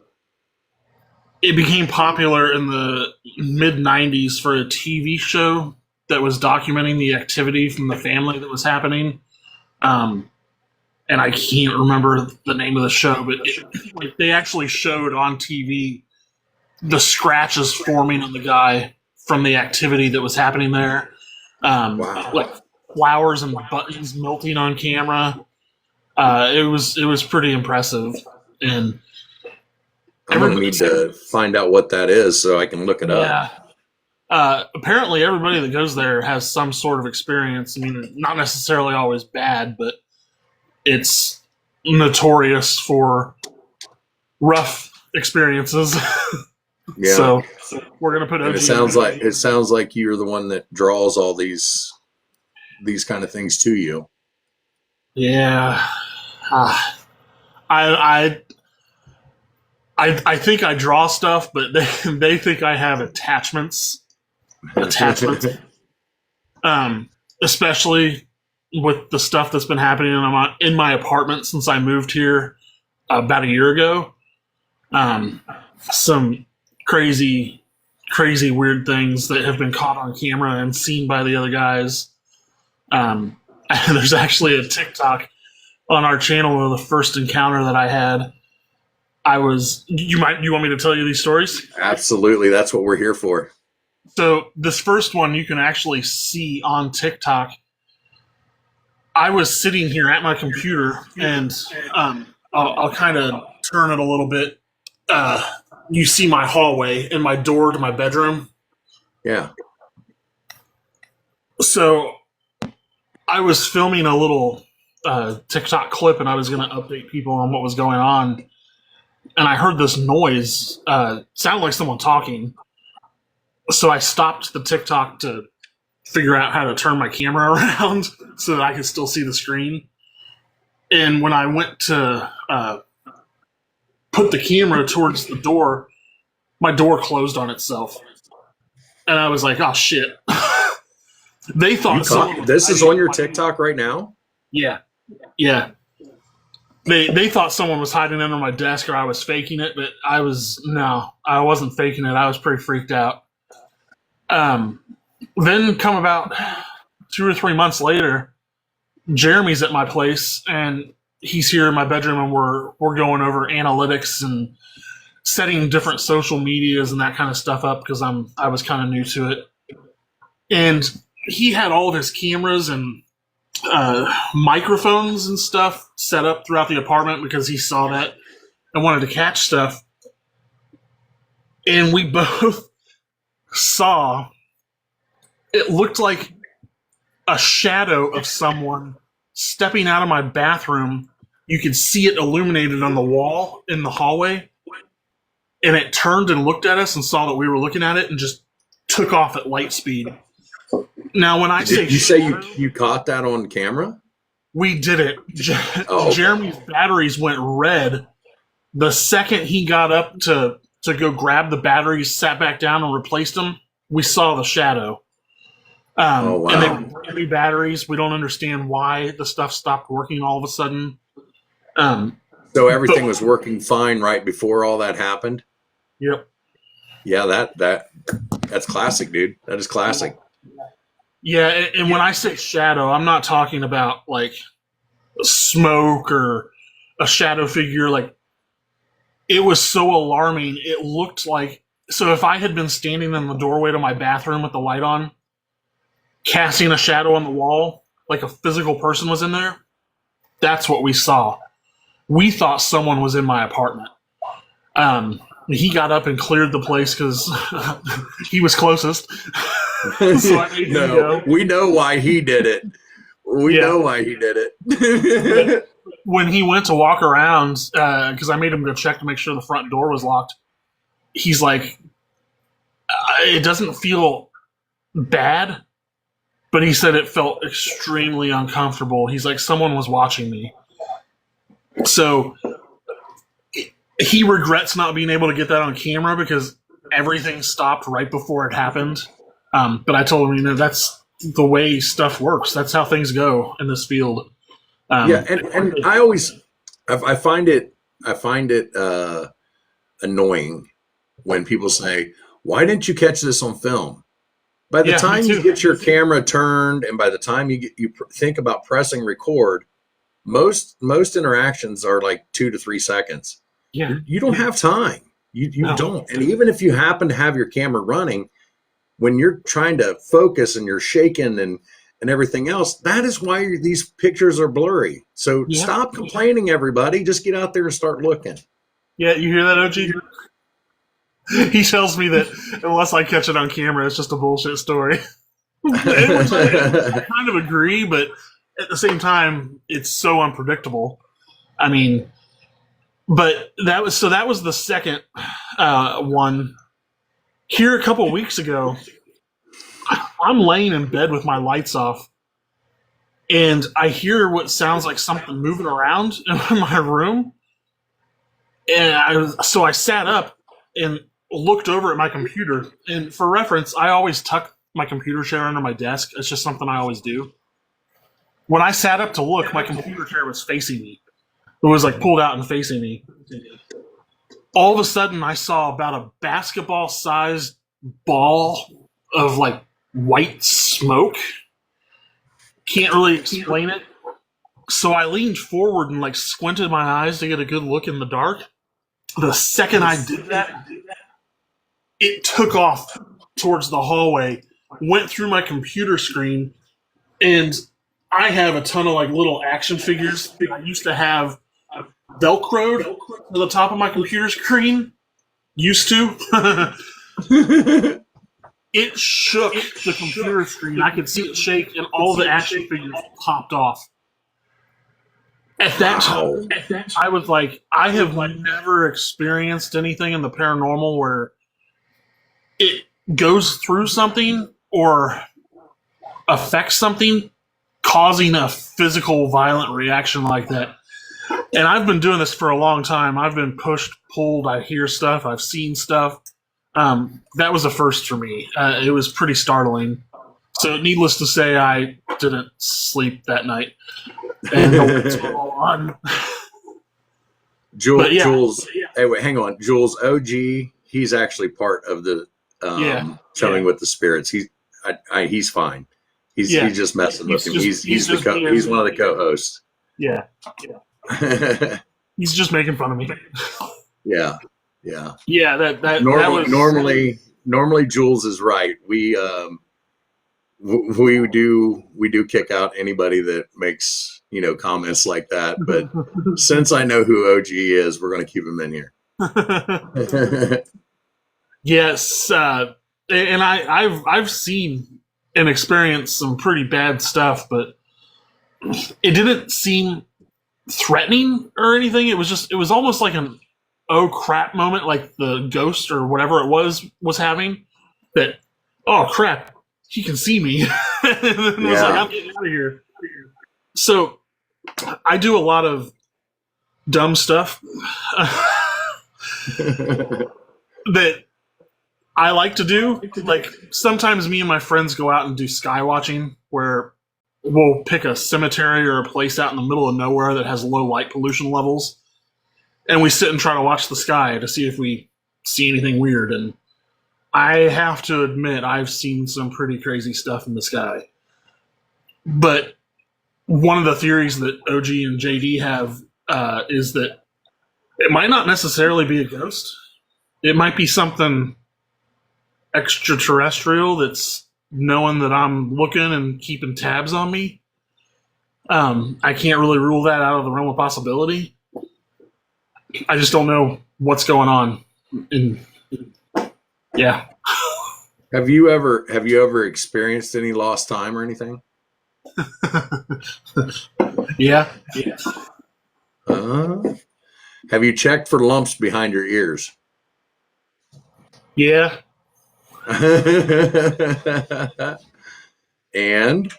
It became popular in the mid-'90s for a TV show that was documenting the activity from the family that was happening. And I can't remember the name of the show, but they actually showed on TV the scratches forming on the guy from the activity that was happening there. Wow. Like flowers and buttons melting on camera. It was pretty impressive. And I'm going to need to find out what that is so I can look it up. Apparently everybody that goes there has some sort of experience. I mean, not necessarily always bad, but it's notorious for rough experiences. Yeah. So we're gonna put. And it sounds like you're the one that draws all these kind of things to you. Yeah. I I think I draw stuff, but they think I have attachments. Especially with the stuff that's been happening in my apartment since I moved here about a year ago. Some crazy weird things that have been caught on camera and seen by the other guys. There's actually a TikTok on our channel of the first encounter that I had. You want me to tell you these stories? Absolutely. That's what we're here for. So this first one you can actually see on TikTok. I was sitting here at my computer, and I'll kind of turn it a little bit. You see my hallway and my door to my bedroom. Yeah. So I was filming a little TikTok clip, and I was going to update people on what was going on. And I heard this noise. Sounded like someone talking. So I stopped the TikTok to figure out how to turn my camera around so that I could still see the screen. And when I went to put the camera towards the door, my door closed on itself. And I was like, oh, shit. They thought this is on your TikTok right now? Yeah. Yeah. They thought someone was hiding under my desk or I was faking it, but I wasn't faking it. I was pretty freaked out. Then come about 2 or 3 months later, Jeremy's at my place and he's here in my bedroom, and we're going over analytics and setting different social medias and that kind of stuff up because I was kind of new to it. And he had all of his cameras and microphones and stuff set up throughout the apartment because he saw that and wanted to catch stuff. And we both saw, it looked like a shadow of someone stepping out of my bathroom. You could see it illuminated on the wall in the hallway. And it turned and looked at us and saw that we were looking at it and just took off at light speed. Now, when I say... Did you say you caught that on camera? We did it. Jeremy's batteries went red. The second he got up to go grab the batteries, sat back down and replaced them, we saw the shadow. Wow. And they were brand new batteries. We don't understand why the stuff stopped working all of a sudden. So everything was working fine right before all that happened? Yep. Yeah, that's classic, dude. That is classic. Yeah, and when I say shadow, I'm not talking about like smoke or a shadow figure. Like, it was so alarming. It looked like, so if I had been standing in the doorway to my bathroom with the light on, casting a shadow on the wall, like a physical person was in there, that's what we saw. We thought someone was in my apartment. He got up and cleared the place because he was closest. So I made him go. We know why he did it. We know why he did it. When he went to walk around, because I made him go check to make sure the front door was locked, he's like, it doesn't feel bad, but he said it felt extremely uncomfortable. He's like, someone was watching me. So he regrets not being able to get that on camera because everything stopped right before it happened. But I told him, that's the way stuff works. That's how things go in this field. And I find it annoying when people say, "Why didn't you catch this on film?" By the time you get your camera turned, and by the time you think about pressing record, most interactions are like 2 to 3 seconds. Yeah, you don't have time. You don't. And even if you happen to have your camera running, when you're trying to focus and you're shaking and everything else, that is why these pictures are blurry. So stop complaining, everybody. Just get out there and start looking. Yeah, you hear that, OG? He tells me that unless I catch it on camera, it's just a bullshit story. I kind of agree, but at the same time, it's so unpredictable. I mean, but that was the second one. Here a couple weeks ago, I'm laying in bed with my lights off, and I hear what sounds like something moving around in my room. So I sat up and looked over at my computer. And for reference, I always tuck my computer chair under my desk. It's just something I always do. When I sat up to look, my computer chair was facing me. It was like pulled out and facing me. All of a sudden, I saw about a basketball-sized ball of like white smoke. Can't really explain it. So I leaned forward and like squinted my eyes to get a good look in the dark. The second I did that, it took off towards the hallway, went through my computer screen, and I have a ton of like little action figures that I used to have Velcroed to the top of my computer screen. Used to. It shook the computer screen. I could see it shake, and all the action figures popped off. At that time, I was like, I have never experienced anything in the paranormal where it goes through something or affects something, causing a physical, violent reaction like that. And I've been doing this for a long time. I've been pushed, pulled. I hear stuff. I've seen stuff. That was a first for me. It was pretty startling. So, needless to say, I didn't sleep that night. And the lights were all on. Jules, hey, wait, hang on. Jules OG, he's actually part of the Showing with the Spirits. He's fine. He's just messing with him. He's one of the co-hosts. Yeah. He's just making fun of me. Yeah. Normally Jules is right. We do kick out anybody that makes comments like that, but since I know who OG is, we're going to keep him in here. Yes, and I've seen and experienced some pretty bad stuff, but it didn't seem threatening or anything. It was almost like an oh crap moment, like the ghost or whatever it was having. That, oh crap, he can see me. And then it was like, I'm getting out of here. So I do a lot of dumb stuff that I like to do. Like sometimes me and my friends go out and do sky watching, where we'll pick a cemetery or a place out in the middle of nowhere that has low light pollution levels, and we sit and try to watch the sky to see if we see anything weird. And I have to admit, I've seen some pretty crazy stuff in the sky. But one of the theories that OG and JD have is that it might not necessarily be a ghost. It might be something extraterrestrial that's knowing that I'm looking and keeping tabs on me. I can't really rule that out of the realm of possibility. I just don't know what's going on. Yeah. Have you ever experienced any lost time or anything? Yeah. Have you checked for lumps behind your ears? Yeah. And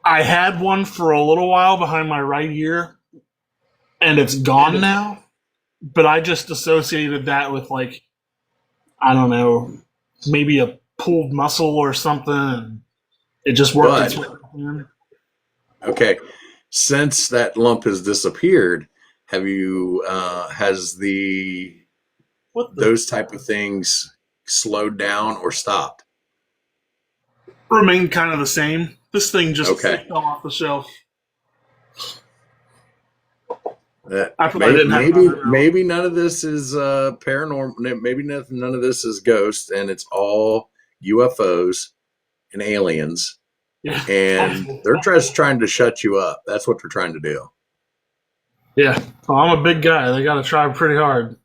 I had one for a little while behind my right ear, and it's gone now. But I just associated that with, like, I don't know, maybe a pulled muscle or something. And it just worked its way in. Okay. Since that lump has disappeared, have you those type of things slowed down or stopped? Remained kind of the same. This thing just fell off the shelf. Maybe none of this is paranormal. Maybe none of this is ghosts, and it's all UFOs and aliens. Yeah. And they're just trying to shut you up. That's what they're trying to do. Yeah. Well, I'm a big guy. They got to try pretty hard.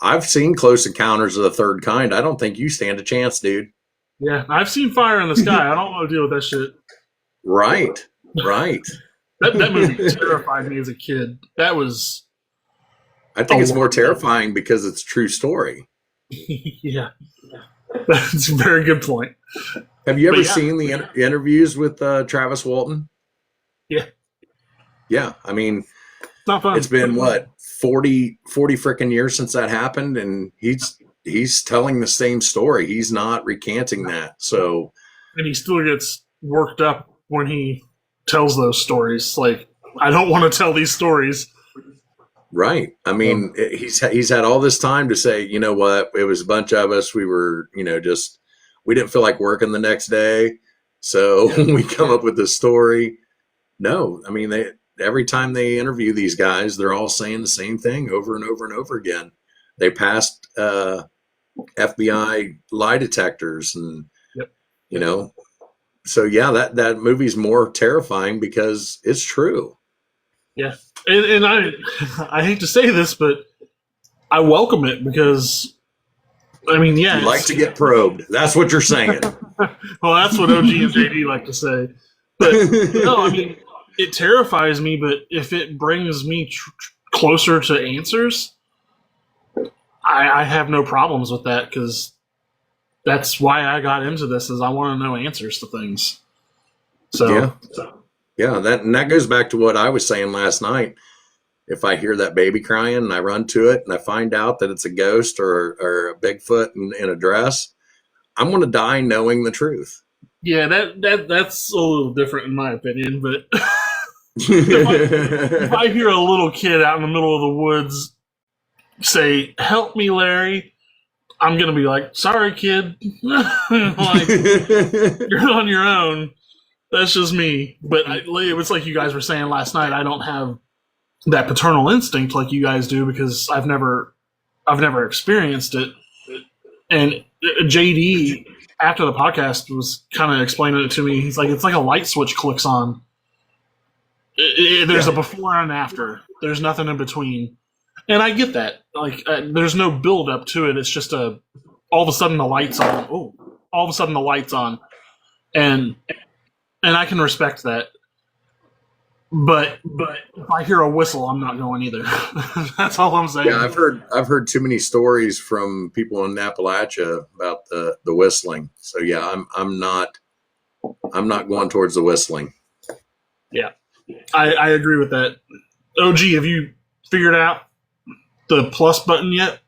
I've seen Close Encounters of the Third Kind. I don't think you stand a chance, dude. Yeah, I've seen fire in the sky. I don't want to deal with that shit. Right. That movie terrified me as a kid. I think it's more terrifying because it's a true story. Yeah. That's a very good point. Have you ever seen the interviews with Travis Walton? Yeah. Yeah. I mean, not fun. It's been what 40 freaking years since that happened, and he's telling the same story. He's not recanting that. So, and he still gets worked up when he tells those stories. Like, I don't want to tell these stories. Right. I mean, he's had all this time to say, you know what, it was a bunch of us. We were, just, we didn't feel like working the next day. So we come up with this story. No, I mean, every time they interview these guys, they're all saying the same thing over and over and over again. They passed FBI lie detectors and, so yeah, that movie's more terrifying because it's true. Yeah. And I hate to say this, but I welcome it because, I mean, yeah. You like to get probed. That's what you're saying. Well, that's what OG and JD like to say. But no, I mean, it terrifies me, but if it brings me closer to answers, I have no problems with that because that's why I got into this is I want to know answers to things. So yeah, that goes back to what I was saying last night. If I hear that baby crying and I run to it and I find out that it's a ghost or a Bigfoot in a dress, I'm going to die knowing the truth. Yeah, that's a little different in my opinion, but if I hear a little kid out in the middle of the woods say, "Help me, Larry," I'm going to be like, "Sorry, kid." Like, you're on your own. That's just me. But it was like you guys were saying last night, I don't have that paternal instinct like you guys do because I've never experienced it. And JD, after the podcast, was kind of explaining it to me. He's like, it's like a light switch clicks on. There's a before and after. There's nothing in between. And I get that. Like, there's no build up to it. It's just all of a sudden the light's on. Oh, all of a sudden the light's on. And I can respect that. But if I hear a whistle, I'm not going either. That's all I'm saying. Yeah, I've heard too many stories from people in Appalachia about the whistling. So yeah, I'm not going towards the whistling. Yeah, I agree with that. OG, have you figured out the plus button yet?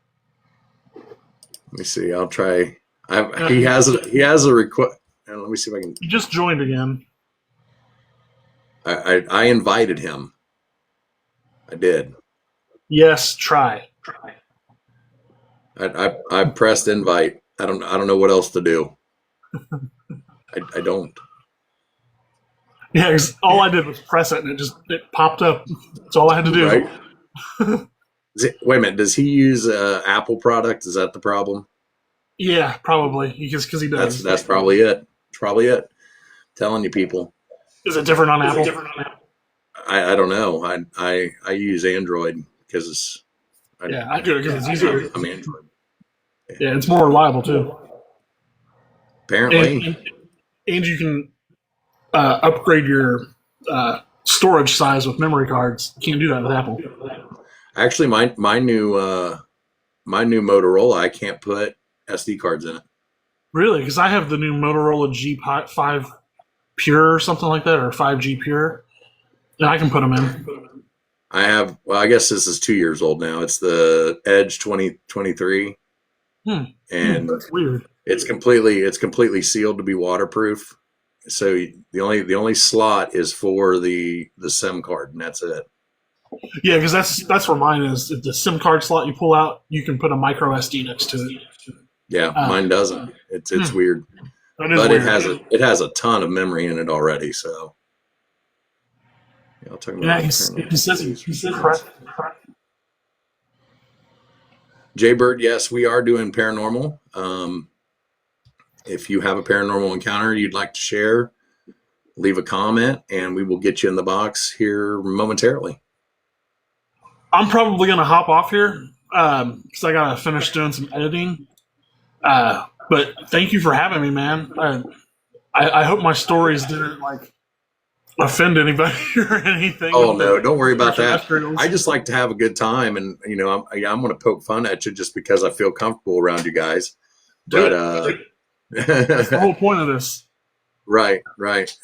Let me see. I'll try. He has a request. Let me see if I can. He just joined again. I invited him. I did. Yes, try. I pressed invite. I don't know what else to do. I don't. Yeah, all I did was press it and it popped up. That's all I had to do. Right. Wait a minute. Does he use Apple product? Is that the problem? Yeah, probably because he does. That's probably it. It's probably it. I'm telling you, people. Is it different on Apple? I don't know. I use Android because I do it because it's easier. I'm Android. Yeah, it's more reliable too. Apparently. And you can upgrade your storage size with memory cards. You can't do that with Apple. Actually, my new Motorola, I can't put SD cards in it. Really? Because I have the new Motorola G5 Pure or something like that, or 5G Pure, and I can put them in. I guess this is 2 years old now. It's the Edge 2023, and that's weird. It's completely sealed to be waterproof. So the only slot is for the SIM card, and that's it. Yeah, because that's where mine is. The SIM card slot you pull out, you can put a micro SD next to it. Yeah, mine doesn't. It's weird. But weird. It has a ton of memory in it already. So yeah, I'll talk about. Yeah, he says correct. Jay Bird, yes, we are doing paranormal. If you have a paranormal encounter you'd like to share, leave a comment, and we will get you in the box here momentarily. I'm probably going to hop off here because I got to finish doing some editing. But thank you for having me, man. I hope my stories didn't offend anybody or anything. Oh no, don't worry about that. I just like to have a good time, and I'm going to poke fun at you just because I feel comfortable around you guys. But that's the whole point of this. Right.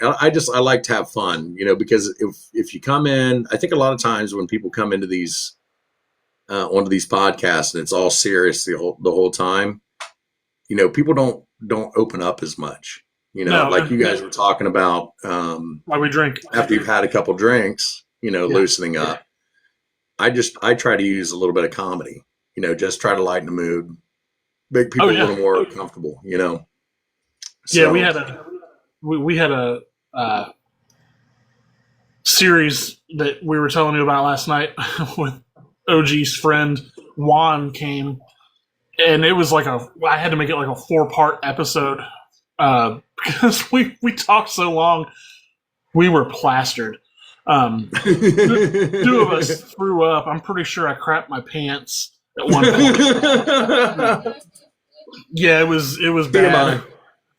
I like to have fun, because if you come in, I think a lot of times when people come into these onto these podcasts and it's all serious the whole time, people don't open up as much. No, like you guys were talking about. Why we drink after you've had a couple drinks, loosening up. I try to use a little bit of comedy, just try to lighten the mood, make people a little more comfortable, So, yeah, we had a series that we were telling you about last night with OG's friend Juan came, and it was like I had to make it like a 4-part episode because we talked so long, we were plastered. Two of us threw up. I'm pretty sure I crapped my pants at one point. Yeah, it was bad.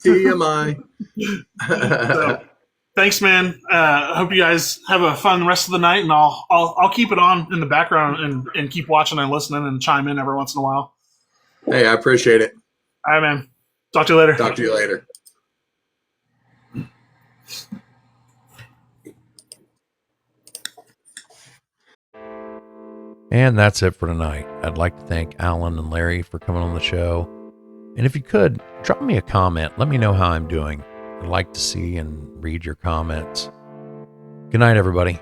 TMI. So, thanks, man. Hope you guys have a fun rest of the night, and I'll keep it on in the background and keep watching and listening and chime in every once in a while. Hey, I appreciate it. All right, man. Talk to you later. Talk to you later. And that's it for tonight. I'd like to thank Alan and Larry for coming on the show. And if you could, drop me a comment. Let me know how I'm doing. I'd like to see and read your comments. Good night, everybody.